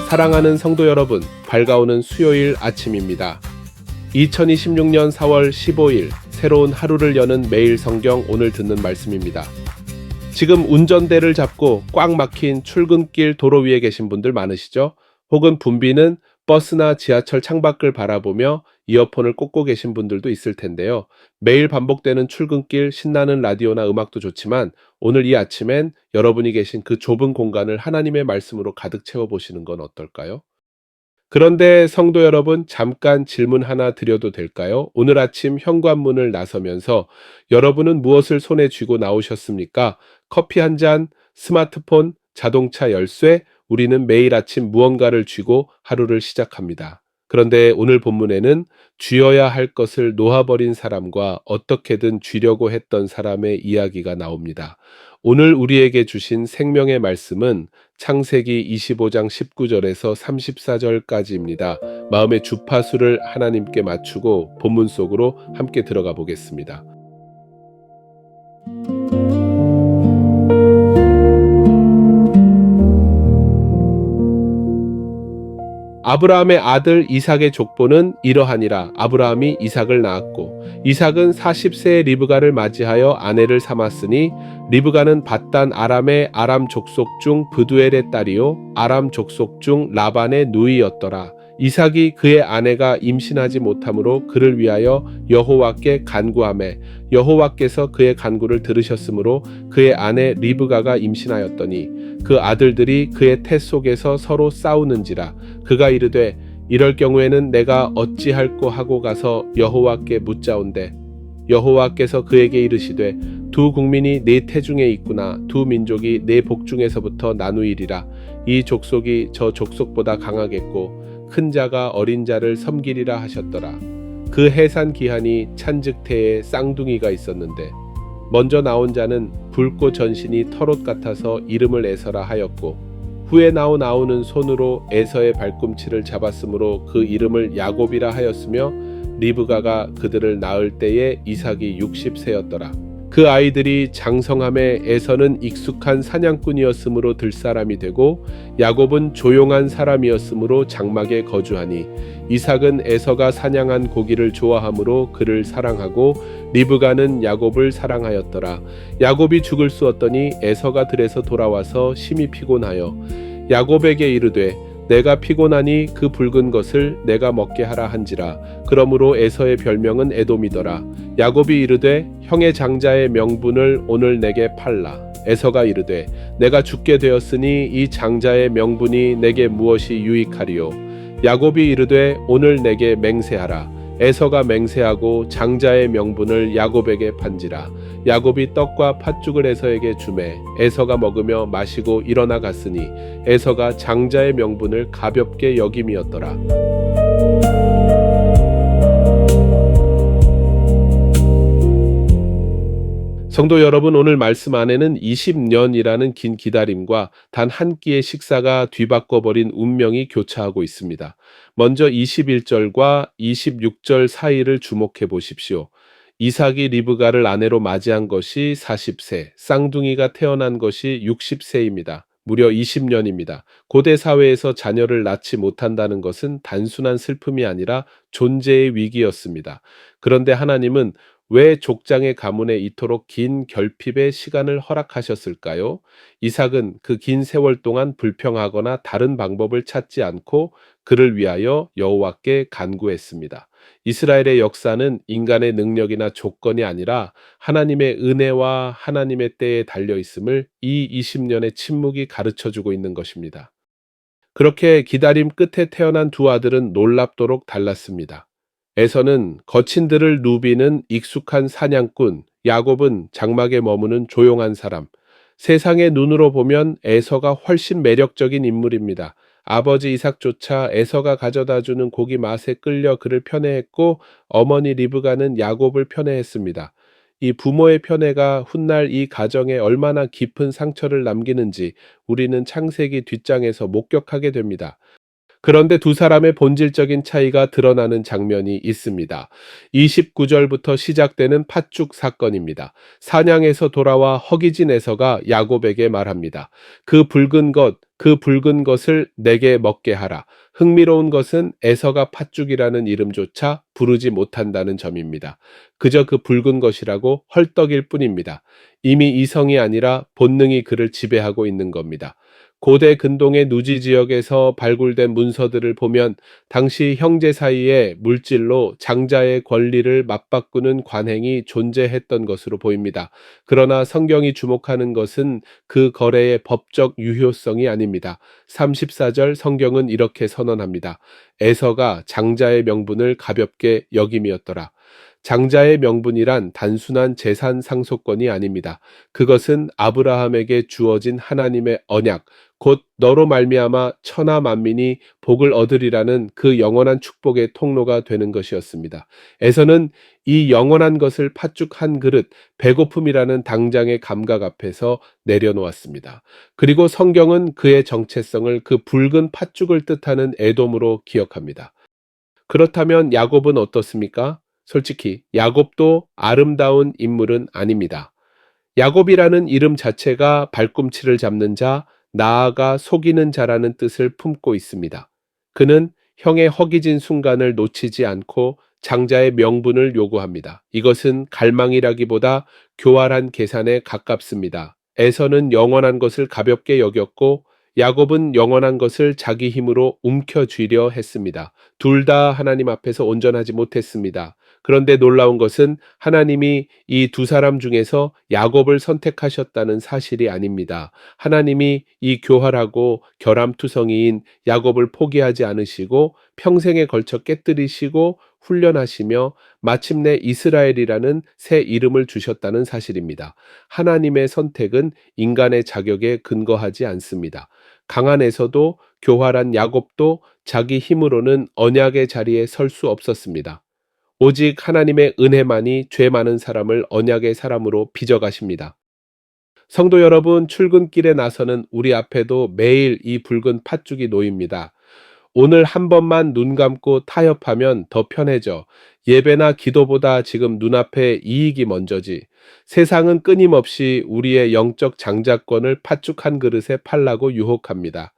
사랑하는 성도 여러분, 밝아오는 수요일 아침입니다. 2026년 4월 15일 새로운 하루를 여는 매일 성경 오늘 듣는 말씀입니다. 지금 운전대를 잡고 꽉 막힌 출근길 도로 위에 계신 분들 많으시죠? 혹은 붐비는 버스나 지하철 창밖을 바라보며 이어폰을 꽂고 계신 분들도 있을 텐데요. 매일 반복되는 출근길 신나는 라디오나 음악도 좋지만 오늘 이 아침엔 여러분이 계신 그 좁은 공간을 하나님의 말씀으로 가득 채워보시는 건 어떨까요? 그런데 성도 여러분, 잠깐 질문 하나 드려도 될까요? 오늘 아침 현관문을 나서면서 여러분은 무엇을 손에 쥐고 나오셨습니까? 커피 한 잔, 스마트폰, 자동차 열쇠, 우리는 매일 아침 무언가를 쥐고 하루를 시작합니다. 그런데 오늘 본문에는 쥐어야 할 것을 놓아버린 사람과 어떻게든 쥐려고 했던 사람의 이야기가 나옵니다. 오늘 우리에게 주신 생명의 말씀은 창세기 25장 19절에서 34절까지입니다. 마음의 주파수를 하나님께 맞추고 본문 속으로 함께 들어가 보겠습니다. 아브라함의 아들 이삭의 족보는 이러하니라. 아브라함이 이삭을 낳았고 이삭은 40세의 리브가를 맞이하여 아내를 삼았으니 리브가는 밧단 아람의 아람 족속 중 브두엘의 딸이요 아람 족속 중 라반의 누이였더라. 이삭이 그의 아내가 임신하지 못하므로 그를 위하여 여호와께 간구하매 여호와께서 그의 간구를 들으셨으므로 그의 아내 리브가가 임신하였더니 그 아들들이 그의 태 속에서 서로 싸우는지라. 그가 이르되 이럴 경우에는 내가 어찌할꼬 하고 가서 여호와께 묻자온대 여호와께서 그에게 이르시되 두 국민이 네 태중에 있구나. 두 민족이 네 복중에서부터 나누이리라. 이 족속이 저 족속보다 강하겠고 큰 자가 어린 자를 섬기리라 하셨더라. 그 해산 기한이 찬즉태에 쌍둥이가 있었는데 먼저 나온 자는 붉고 전신이 털옷 같아서 이름을 에서라 하였고 후에 나오는 손으로 에서의 발꿈치를 잡았으므로 그 이름을 야곱이라 하였으며 리브가가 그들을 낳을 때에 이삭이 60세였더라. 그 아이들이 장성함에 에서는 익숙한 사냥꾼이었으므로 들사람이 되고 야곱은 조용한 사람이었으므로 장막에 거주하니 이삭은 에서가 사냥한 고기를 좋아하므로 그를 사랑하고 리브가는 야곱을 사랑하였더라. 야곱이 죽을 쑤었더니 에서가 들에서 돌아와서 심히 피곤하여 야곱에게 이르되 내가 피곤하니 그 붉은 것을 내가 먹게 하라 한지라. 그러므로 에서의 별명은 에돔이더라. 야곱이 이르되 형의 장자의 명분을 오늘 내게 팔라. 에서가 이르되 내가 죽게 되었으니 이 장자의 명분이 내게 무엇이 유익하리요. 야곱이 이르되 오늘 내게 맹세하라. 에서가 맹세하고 장자의 명분을 야곱에게 판지라. 야곱이 떡과 팥죽을 에서에게 주매 에서가 먹으며 마시고 일어나 갔으니 에서가 장자의 명분을 가볍게 여김이었더라. 성도 여러분, 오늘 말씀 안에는 20년이라는 긴 기다림과 단 한 끼의 식사가 뒤바꿔버린 운명이 교차하고 있습니다. 먼저 21절과 26절 사이를 주목해 보십시오. 이삭이 리브가를 아내로 맞이한 것이 40세, 쌍둥이가 태어난 것이 60세입니다. 무려 20년입니다. 고대 사회에서 자녀를 낳지 못한다는 것은 단순한 슬픔이 아니라 존재의 위기였습니다. 그런데 하나님은 왜 족장의 가문에 이토록 긴 결핍의 시간을 허락하셨을까요? 이삭은 그 긴 세월 동안 불평하거나 다른 방법을 찾지 않고 그를 위하여 여호와께 간구했습니다. 이스라엘의 역사는 인간의 능력이나 조건이 아니라 하나님의 은혜와 하나님의 때에 달려 있음을 이 20년의 침묵이 가르쳐주고 있는 것입니다. 그렇게 기다림 끝에 태어난 두 아들은 놀랍도록 달랐습니다. 에서는 거친 들을 누비는 익숙한 사냥꾼, 야곱은 장막에 머무는 조용한 사람. 세상의 눈으로 보면 에서가 훨씬 매력적인 인물입니다. 아버지 이삭조차 에서가 가져다주는 고기 맛에 끌려 그를 편애했고 어머니 리브가는 야곱을 편애했습니다. 이 부모의 편애가 훗날 이 가정에 얼마나 깊은 상처를 남기는지 우리는 창세기 뒷장에서 목격하게 됩니다. 그런데 두 사람의 본질적인 차이가 드러나는 장면이 있습니다. 29절부터 시작되는 팥죽 사건입니다. 사냥에서 돌아와 허기진 에서가 야곱에게 말합니다. 그 붉은 것, 그 붉은 것을 내게 먹게 하라. 흥미로운 것은 에서가 팥죽이라는 이름조차 부르지 못한다는 점입니다. 그저 그 붉은 것이라고 헐떡일 뿐입니다. 이미 이성이 아니라 본능이 그를 지배하고 있는 겁니다. 고대 근동의 누지 지역에서 발굴된 문서들을 보면 당시 형제 사이에 물질로 장자의 권리를 맞바꾸는 관행이 존재했던 것으로 보입니다. 그러나 성경이 주목하는 것은 그 거래의 법적 유효성이 아닙니다. 34절 성경은 이렇게 선언합니다. 에서가 장자의 명분을 가볍게 여김이었더라. 장자의 명분이란 단순한 재산 상속권이 아닙니다. 그것은 아브라함에게 주어진 하나님의 언약, 곧 너로 말미암아 천하 만민이 복을 얻으리라는 그 영원한 축복의 통로가 되는 것이었습니다. 에서는 이 영원한 것을 팥죽 한 그릇, 배고픔이라는 당장의 감각 앞에서 내려놓았습니다. 그리고 성경은 그의 정체성을 그 붉은 팥죽을 뜻하는 에돔으로 기억합니다. 그렇다면 야곱은 어떻습니까? 솔직히 야곱도 아름다운 인물은 아닙니다. 야곱이라는 이름 자체가 발꿈치를 잡는 자, 나아가 속이는 자라는 뜻을 품고 있습니다. 그는 형의 허기진 순간을 놓치지 않고 장자의 명분을 요구합니다. 이것은 갈망이라기보다 교활한 계산에 가깝습니다. 에서는 영원한 것을 가볍게 여겼고 야곱은 영원한 것을 자기 힘으로 움켜쥐려 했습니다. 둘 다 하나님 앞에서 온전하지 못했습니다. 그런데 놀라운 것은 하나님이 이 두 사람 중에서 야곱을 선택하셨다는 사실이 아닙니다. 하나님이 이 교활하고 결함투성이인 야곱을 포기하지 않으시고 평생에 걸쳐 깨뜨리시고 훈련하시며 마침내 이스라엘이라는 새 이름을 주셨다는 사실입니다. 하나님의 선택은 인간의 자격에 근거하지 않습니다. 강한 에서도 교활한 야곱도 자기 힘으로는 언약의 자리에 설 수 없었습니다. 오직 하나님의 은혜만이 죄 많은 사람을 언약의 사람으로 빚어가십니다. 성도 여러분, 출근길에 나서는 우리 앞에도 매일 이 붉은 팥죽이 놓입니다. 오늘 한 번만 눈 감고 타협하면 더 편해져. 예배나 기도보다 지금 눈앞에 이익이 먼저지. 세상은 끊임없이 우리의 영적 장자권을 팥죽 한 그릇에 팔라고 유혹합니다.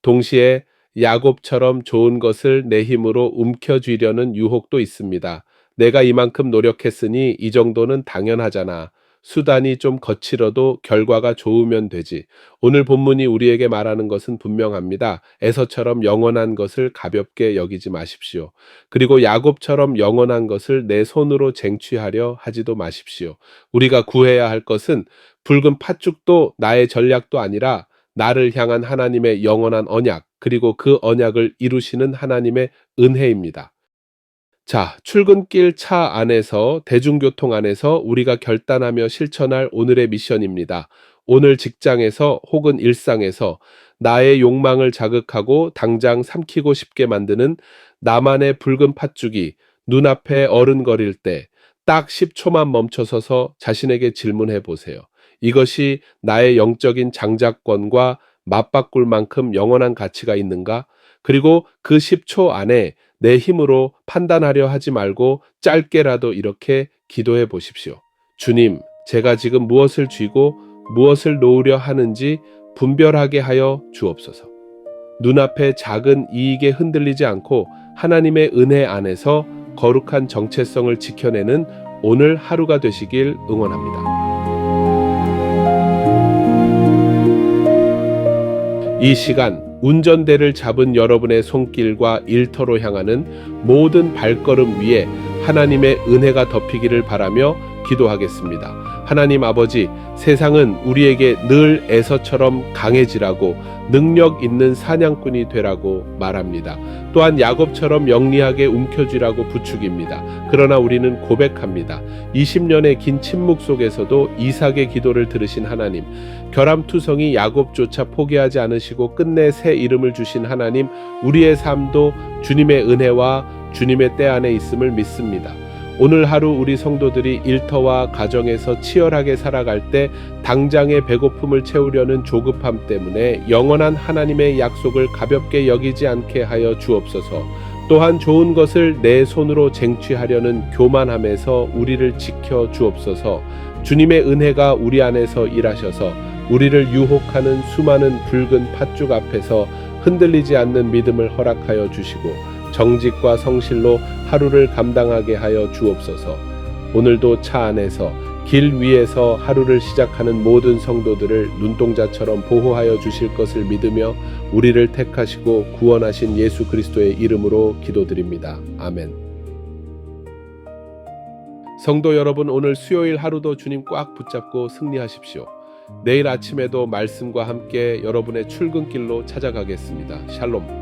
동시에 야곱처럼 좋은 것을 내 힘으로 움켜쥐려는 유혹도 있습니다. 내가 이만큼 노력했으니 이 정도는 당연하잖아. 수단이 좀 거칠어도 결과가 좋으면 되지. 오늘 본문이 우리에게 말하는 것은 분명합니다. 에서처럼 영원한 것을 가볍게 여기지 마십시오. 그리고 야곱처럼 영원한 것을 내 손으로 쟁취하려 하지도 마십시오. 우리가 구해야 할 것은 붉은 팥죽도 나의 전략도 아니라 나를 향한 하나님의 영원한 언약, 그리고 그 언약을 이루시는 하나님의 은혜입니다. 자, 출근길 차 안에서, 대중교통 안에서 우리가 결단하며 실천할 오늘의 미션입니다. 오늘 직장에서 혹은 일상에서 나의 욕망을 자극하고 당장 삼키고 싶게 만드는 나만의 붉은 팥죽이 눈앞에 어른거릴 때 딱 10초만 멈춰서서 자신에게 질문해 보세요. 이것이 나의 영적인 장자권과 맞바꿀 만큼 영원한 가치가 있는가? 그리고 그 10초 안에 내 힘으로 판단하려 하지 말고 짧게라도 이렇게 기도해 보십시오. 주님, 제가 지금 무엇을 쥐고 무엇을 놓으려 하는지 분별하게 하여 주옵소서. 눈앞의 작은 이익에 흔들리지 않고 하나님의 은혜 안에서 거룩한 정체성을 지켜내는 오늘 하루가 되시길 응원합니다. 이 시간 운전대를 잡은 여러분의 손길과 일터로 향하는 모든 발걸음 위에 하나님의 은혜가 덮이기를 바라며 기도하겠습니다. 하나님 아버지, 세상은 우리에게 늘 에서처럼 강해지라고 능력 있는 사냥꾼이 되라고 말합니다. 또한 야곱처럼 영리하게 움켜쥐라고 부추깁니다. 그러나 우리는 고백합니다. 20년의 긴 침묵 속에서도 이삭의 기도를 들으신 하나님, 결함투성이 야곱조차 포기하지 않으시고 끝내 새 이름을 주신 하나님, 우리의 삶도 주님의 은혜와 주님의 때 안에 있음을 믿습니다. 오늘 하루 우리 성도들이 일터와 가정에서 치열하게 살아갈 때 당장의 배고픔을 채우려는 조급함 때문에 영원한 하나님의 약속을 가볍게 여기지 않게 하여 주옵소서. 또한 좋은 것을 내 손으로 쟁취하려는 교만함에서 우리를 지켜 주옵소서. 주님의 은혜가 우리 안에서 일하셔서 우리를 유혹하는 수많은 붉은 팥죽 앞에서 흔들리지 않는 믿음을 허락하여 주시고 정직과 성실로 하루를 감당하게 하여 주옵소서. 오늘도 차 안에서 길 위에서 하루를 시작하는 모든 성도들을 눈동자처럼 보호하여 주실 것을 믿으며 우리를 택하시고 구원하신 예수 그리스도의 이름으로 기도드립니다. 아멘. 성도 여러분, 오늘 수요일 하루도 주님 꽉 붙잡고 승리하십시오. 내일 아침에도 말씀과 함께 여러분의 출근길로 찾아가겠습니다. 샬롬.